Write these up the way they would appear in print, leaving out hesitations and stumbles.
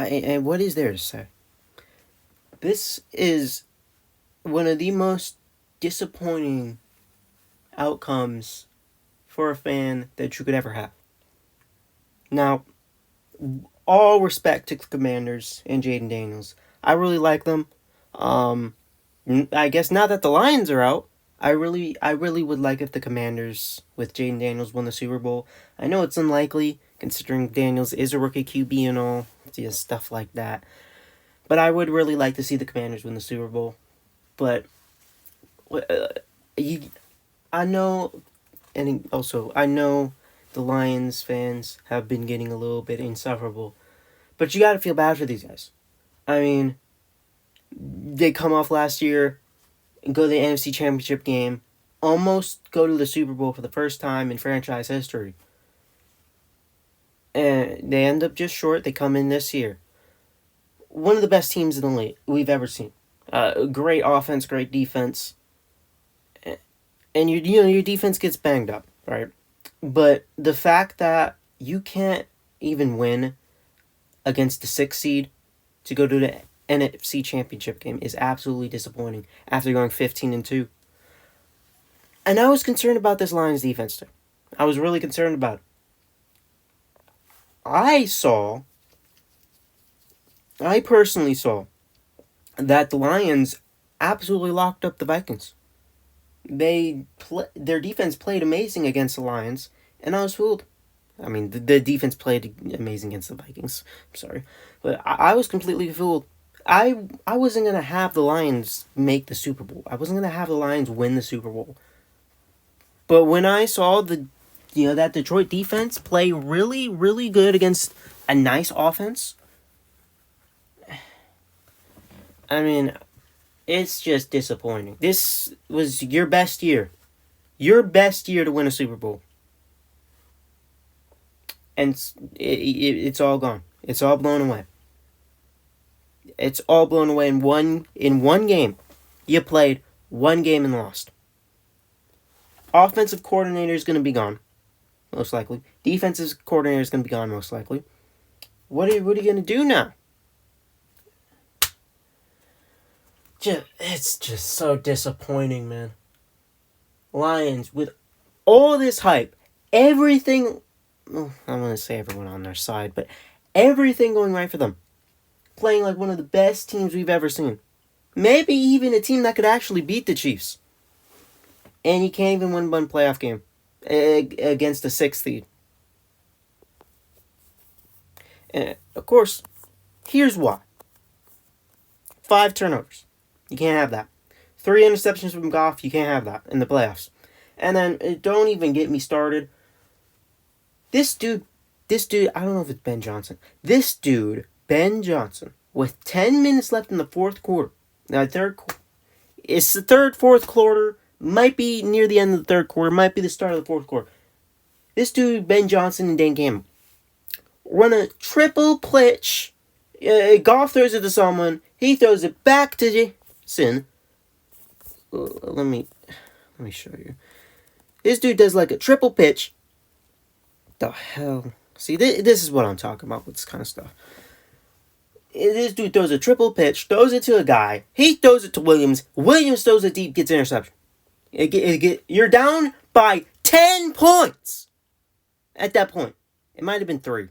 And what is there to say? This is one of the most disappointing outcomes for a fan that you could ever have. Now, all respect to the Commanders and Jaden Daniels. I really like them. I guess now that the Lions are out, I really would like if the Commanders with Jaden Daniels won the Super Bowl. I know it's unlikely considering Daniels is a rookie QB and all, stuff like that. But I would really like to see the Commanders win the Super Bowl. But I know, and also I know the Lions fans have been getting a little bit insufferable, but you got to feel bad for these guys. I mean, they come off last year and go to the NFC Championship game, almost go to the Super Bowl for the first time in franchise history. And they end up just short. They come in this year. One of the best teams in the league we've ever seen. Great offense, great defense. And your defense gets banged up, right? But the fact that you can't even win against the 6th seed to go to the NFC Championship game is absolutely disappointing after going 15-2. And I was concerned about this Lions defense too. I was really concerned about it. I personally saw that the Lions absolutely locked up the Vikings. Their defense played amazing against the Lions, and I was fooled. I mean, the defense played amazing against the Vikings. I'm sorry. But I was completely fooled. I wasn't going to have the Lions make the Super Bowl. I wasn't going to have the Lions win the Super Bowl. But when I saw that Detroit defense play really, really good against a nice offense, I mean, it's just disappointing. This was your best year. Your best year to win a Super Bowl. And it's all gone. It's all blown away. It's all blown away in one game. You played one game and lost. Offensive coordinator is going to be gone, most likely. Defensive coordinator is going to be gone, most likely. What are you going to do now? It's just so disappointing, man. Lions, with all this hype, everything... Well, I'm going to say everyone on their side, but everything going right for them. Playing like one of the best teams we've ever seen. Maybe even a team that could actually beat the Chiefs. And you can't even win one playoff game against the 6th seed. And, of course, here's why. 5 turnovers. You can't have that. 3 interceptions from Goff. You can't have that in the playoffs. And then, don't even get me started. This dude, I don't know if it's Ben Johnson. This dude, Ben Johnson, with 10 minutes left in the 4th quarter. Now, it's the 4th quarter. Might be near the end of the 3rd quarter. Might be the start of the 4th quarter. This dude, Ben Johnson and Dan Campbell, run a triple pitch. Goff throws it to someone. He throws it back to Jason. Let me show you. This dude does like a triple pitch. The hell? See, this is what I'm talking about with this kind of stuff. This dude throws a triple pitch, throws it to a guy. He throws it to Williams. Williams throws it deep, gets interception. You're down by 10 points. At that point, it might have been 3.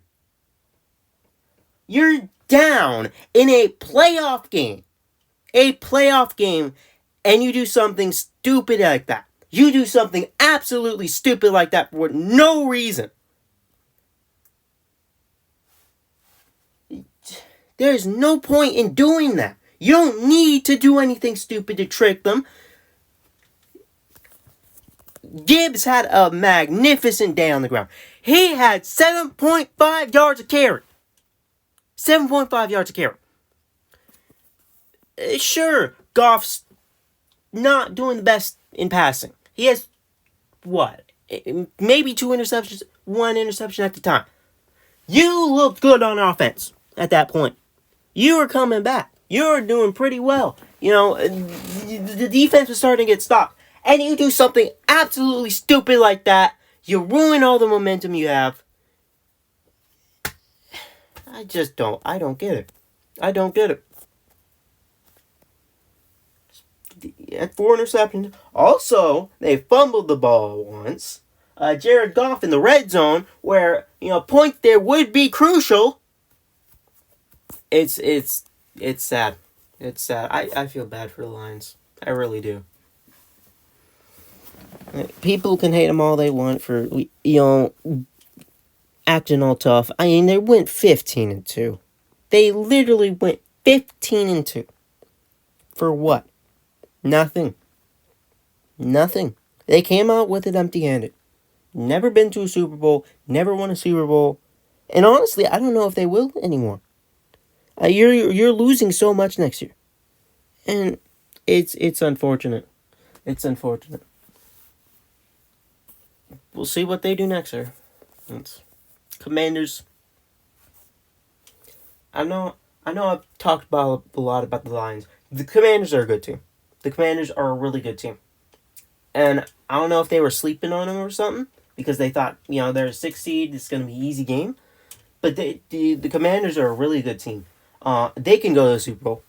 You're down in a playoff game. And you do something stupid like that. You do something absolutely stupid like that for no reason. There's no point in doing that. You don't need to do anything stupid to trick them. Gibbs had a magnificent day on the ground. He had 7.5 yards of carry. 7.5 yards of carry. Sure, Goff's not doing the best in passing. He has, maybe 2 interceptions, 1 interception at the time. You looked good on offense at that point. You were coming back. You were doing pretty well. The defense was starting to get stopped. And you do something absolutely stupid like that. You ruin all the momentum you have. I just don't. I don't get it. I don't get it. And 4 interceptions. Also, they fumbled the ball once. Jared Goff in the red zone, where a point there would be crucial. It's sad. It's sad. I feel bad for the Lions. I really do. People can hate them all they want for acting all tough. I mean, they went 15-2. They literally went 15-2. For what? Nothing. Nothing. They came out with it empty-handed. Never been to a Super Bowl. Never won a Super Bowl. And honestly, I don't know if they will anymore. You're losing so much next year. And it's unfortunate. It's unfortunate. We'll see what they do next year. Commanders. I know I've talked about a lot about the Lions. The Commanders are a good team. The Commanders are a really good team. And I don't know if they were sleeping on them or something, because they thought, they're a 6 seed, it's going to be an easy game. But the Commanders are a really good team. They can go to the Super Bowl.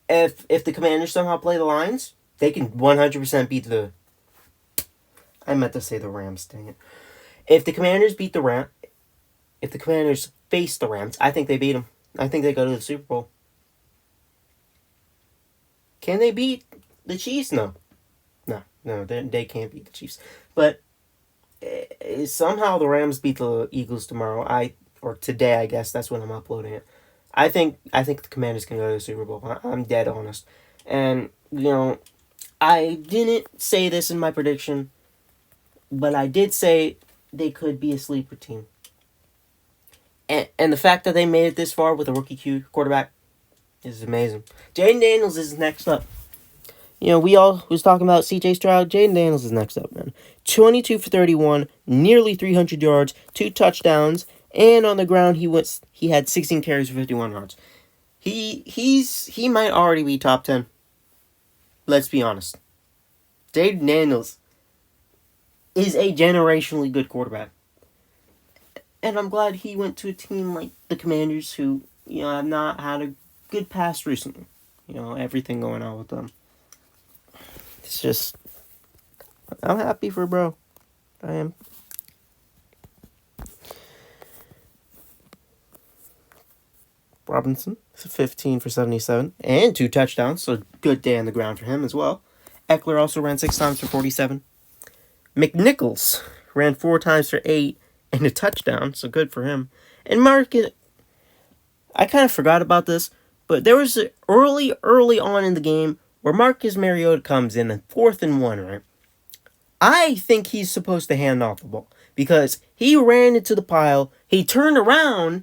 If the Commanders somehow play the Lions, they can 100% beat the... I meant to say the Rams, dang it. If the Commanders beat the Rams... If the Commanders face the Rams, I think they beat them. I think they go to the Super Bowl. Can they beat the Chiefs? No, they can't beat the Chiefs. But somehow the Rams beat the Eagles tomorrow. Or today, I guess. That's when I'm uploading it. I think the Commanders can go to the Super Bowl. I'm dead honest. And, I didn't say this in my prediction, but I did say they could be a sleeper team. And the fact that they made it this far with a rookie quarterback is amazing. Jaden Daniels is next up. We all was talking about C.J. Stroud. Jaden Daniels is next up, man. 22 for 31, nearly 300 yards, 2 touchdowns, and on the ground he had 16 carries for 51 yards. He might already be top 10. Let's be honest. Jaden Daniels is a generationally good quarterback. And I'm glad he went to a team like the Commanders, who, have not had a good past recently. Everything going on with them. It's just... I'm happy for bro. I am. Robinson, 15 for 77, and 2 touchdowns, so good day on the ground for him as well. Eckler also ran 6 times for 47. McNichols ran 4 times for 8 and a touchdown, so good for him. And Marcus, I kind of forgot about this, but there was early on in the game where Marcus Mariota comes in 4th and 1, right? I think he's supposed to hand off the ball, because he ran into the pile, he turned around,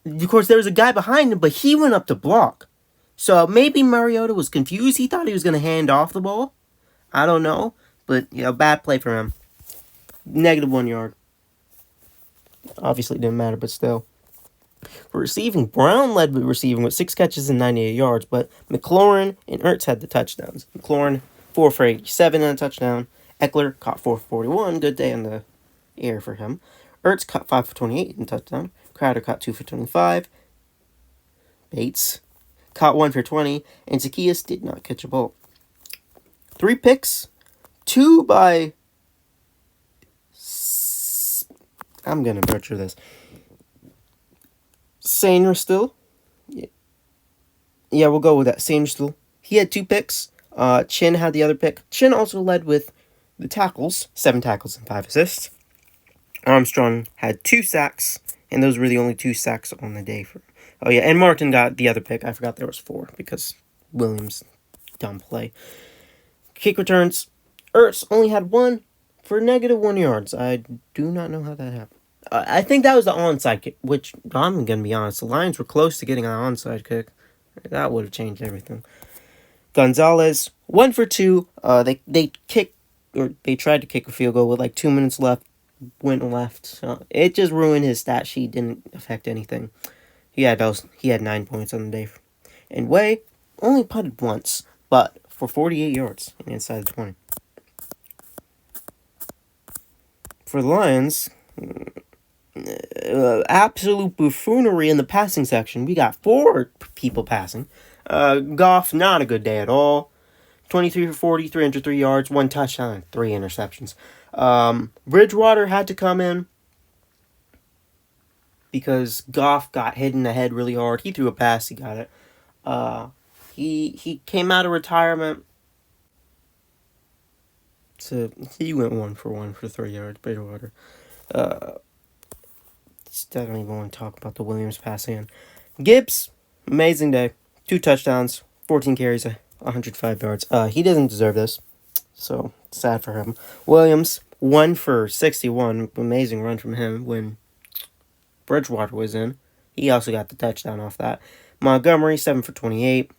of course there was a guy behind him, but he went up to block. So maybe Mariota was confused, he thought he was going to hand off the ball. I don't know, but bad play for him. -1 yard. Obviously didn't matter, but still. For receiving, Brown led with receiving with 6 catches and 98 yards, but McLaurin and Ertz had the touchdowns. McLaurin, 4 for 87 and a touchdown. Eckler caught 4 for 41. Good day in the air for him. Ertz caught 5 for 28 and a touchdown. Crowder caught 2 for 25. Bates caught 1 for 20. And Zacchaeus did not catch a ball. 3 picks. 2 by... I'm going to butcher this. Sainristil. Yeah, we'll go with that. Sainristil. He had 2 picks. Chin had the other pick. Chin also led with the tackles. 7 tackles and 5 assists. Armstrong had 2 sacks. And those were the only 2 sacks on the day. Oh, yeah. And Martin got the other pick. I forgot there was 4 because Williams dumb play. Kick returns. Ertz only had 1 for -1 yards. I do not know how that happened. I think that was the onside kick, which, I'm going to be honest, the Lions were close to getting an onside kick. That would have changed everything. Gonzalez, 1 for 2. They kicked, or they tried to kick a field goal with like 2 minutes left, went left. So it just ruined his stat sheet, didn't affect anything. He had 9 points on the day. And Way only putted once, but for 48 yards inside the 20. For the Lions, absolute buffoonery in the passing section. We got 4 people passing. Goff, not a good day at all. 23 for 40, 303 yards, 1 touchdown, and 3 interceptions. Bridgewater had to come in because Goff got hit in the head really hard. He threw a pass, he got it. He came out of retirement. So he went 1 for 1 for 3 yards, Bridgewater. I don't even want to talk about the Williams passing in. Gibbs, amazing day. 2 touchdowns, 14 carries, 105 yards. He doesn't deserve this, so sad for him. Williams, 1 for 61. Amazing run from him when Bridgewater was in. He also got the touchdown off that. Montgomery, 7 for 28.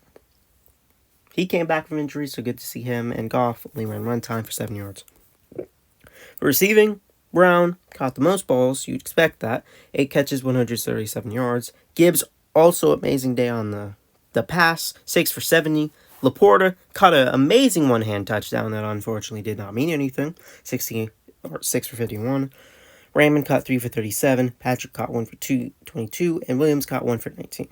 He came back from injury, so good to see him. And Goff only ran 1 time for 7 yards. Receiving, Brown caught the most balls. You'd expect that. 8 catches, 137 yards. Gibbs, also amazing day on the pass. 6 for 70. Laporta caught an amazing one-hand touchdown that unfortunately did not mean anything. 6 for 51. Raymond caught 3 for 37. Patrick caught 1 for 22. And Williams caught 1 for 19.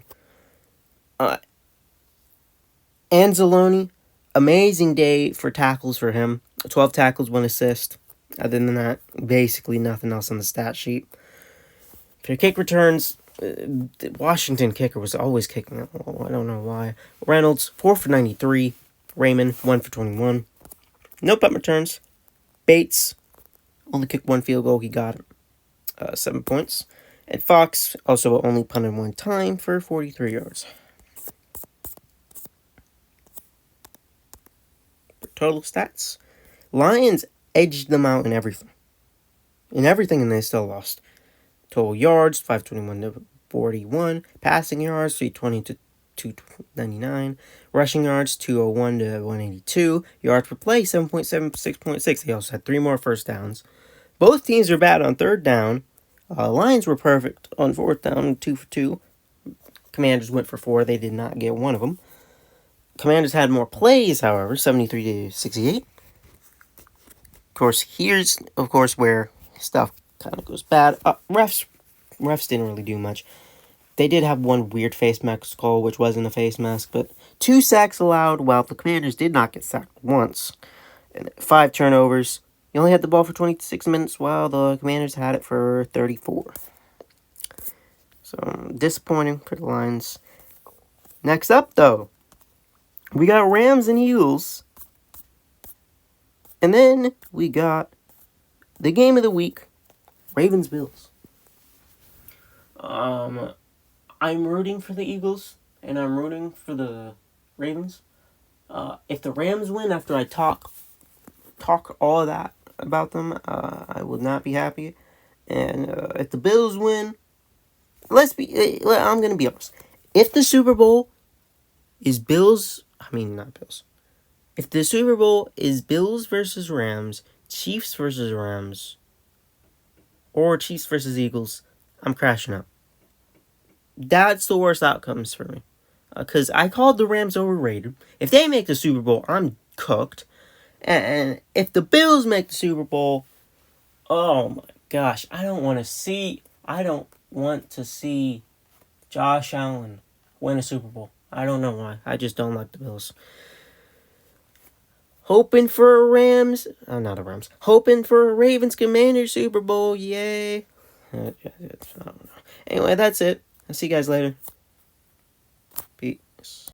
Anzalone, amazing day for tackles for him. 12 tackles, 1 assist. Other than that, basically nothing else on the stat sheet. For kick returns, the Washington kicker was always kicking it. I don't know why. Reynolds, 4 for 93. Raymond, 1 for 21. No punt returns. Bates only kicked 1 field goal. He got 7 points. And Fox also only punted 1 time for 43 yards. For total stats, Lions edged them out in everything. And they still lost. Total yards, 521 to 41. Passing yards, 320 to 299. Rushing yards, 201 to 182. Yards per play, 7.7, 6.6. They also had 3 more first downs. Both teams were bad on 3rd down. Lions were perfect on 4th down, 2 for 2. Commanders went for 4. They did not get 1 of them. Commanders had more plays, however, 73 to 68. Here's where stuff kind of goes bad. Refs didn't really do much. They did have 1 weird face mask call, which wasn't a face mask, but 2 sacks allowed, while the Commanders did not get sacked once. And 5 turnovers. You only had the ball for 26 minutes, while the Commanders had it for 34. So, disappointing for the Lions. Next up, though, we got Rams and Eagles. And then we got the game of the week, Ravens-Bills. I'm rooting for the Eagles, and I'm rooting for the Ravens. If the Rams win after I talk all of that about them, I will not be happy. And if the Bills win, I'm going to be honest. If the Super Bowl is if the Super Bowl is Bills versus Rams, Chiefs versus Rams, or Chiefs versus Eagles, I'm crashing out. That's the worst outcomes for me. Because I called the Rams overrated. If they make the Super Bowl, I'm cooked. And if the Bills make the Super Bowl, oh my gosh, I don't want to see Josh Allen win a Super Bowl. I don't know why. I just don't like the Bills. Hoping for a Ravens Commanders Super Bowl, yay. I don't know. Anyway, that's it. I'll see you guys later. Peace.